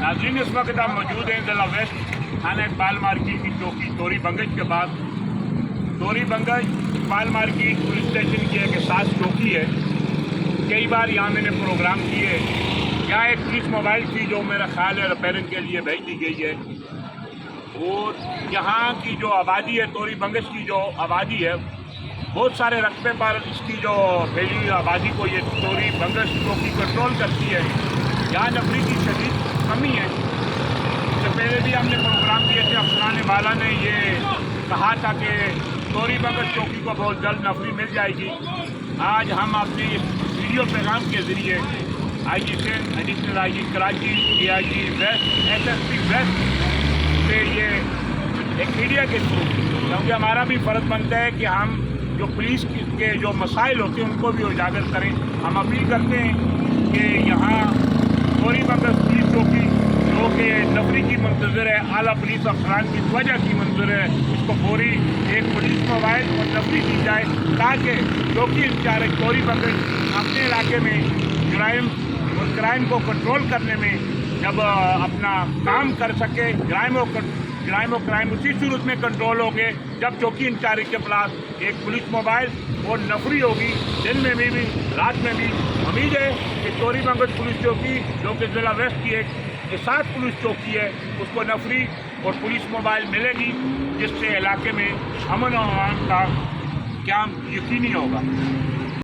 ناظرین اس وقت ہم موجود ہیں ضلع ویسٹ تھانہ اقبال مارکیٹ کی چوکی توری بنگج کے بعد. توری بنگج اقبال مارکیٹ پولیس اسٹیشن کی ایک حساس چوکی ہے. کئی بار یہاں میں نے پروگرام کیے. یہاں ایک پولیس موبائل تھی جو میرا خیال ہے ریپیرنگ کے لیے بھیج دی گئی ہے. اور یہاں کی جو آبادی ہے توری بنگج کی جو آبادی ہے بہت سارے رقبے پر اس کی جو پھیلی آبادی کو یہ توری بنگج چوکی کنٹرول کرتی ہے. یہاں نفری کی شدید کمی ہے. اس سے پہلے بھی ہم نے پروگرام کیے تھے. افسران بالا نے یہ کہا تھا کہ توری بنگج چوکی کو بہت جلد نفری مل جائے گی. آج ہم اپنے ویڈیو پیغام کے ذریعے I G Sindh, additional I G Karachi, D I G west, S S P west سے یہ ایک میڈیا کے تھرو، کیونکہ ہمارا بھی فرض بنتا ہے کہ ہم جو پولیس کے جو مسائل ہوتے ہیں ان کو بھی اجاگر کریں. ہم اپیل کرتے ہیں کہ یہاں توری بنگج پولیس چوکی جو کہ نفری کی منتظر ہے، اعلیٰ پولیس افسران کی توجہ کی منتظر ہے، اس کو فوری ایک پولیس موبائل اور نفری دی جائے تاکہ چوکی انچارج توری بنگج اپنے علاقے میں جرائم اور کرائم کو کنٹرول کرنے میں جب اپنا کام کر سکے. جرائم و کرائم اسی صورت میں کنٹرول ہوں گے جب چوکی انچارج کے پاس ایک پولیس موبائل اور نفری ہوگی. دن میں بھی رات میں بھی. امید ہے کہ توری بنگج پولیس چوکی جو کہ ضلع ویسٹ کی ایک حساس پولیس چوکی ہے اس کو نفری اور پولیس موبائل ملے گی، جس سے علاقے میں امن و امان کا قیام یقینی ہوگا.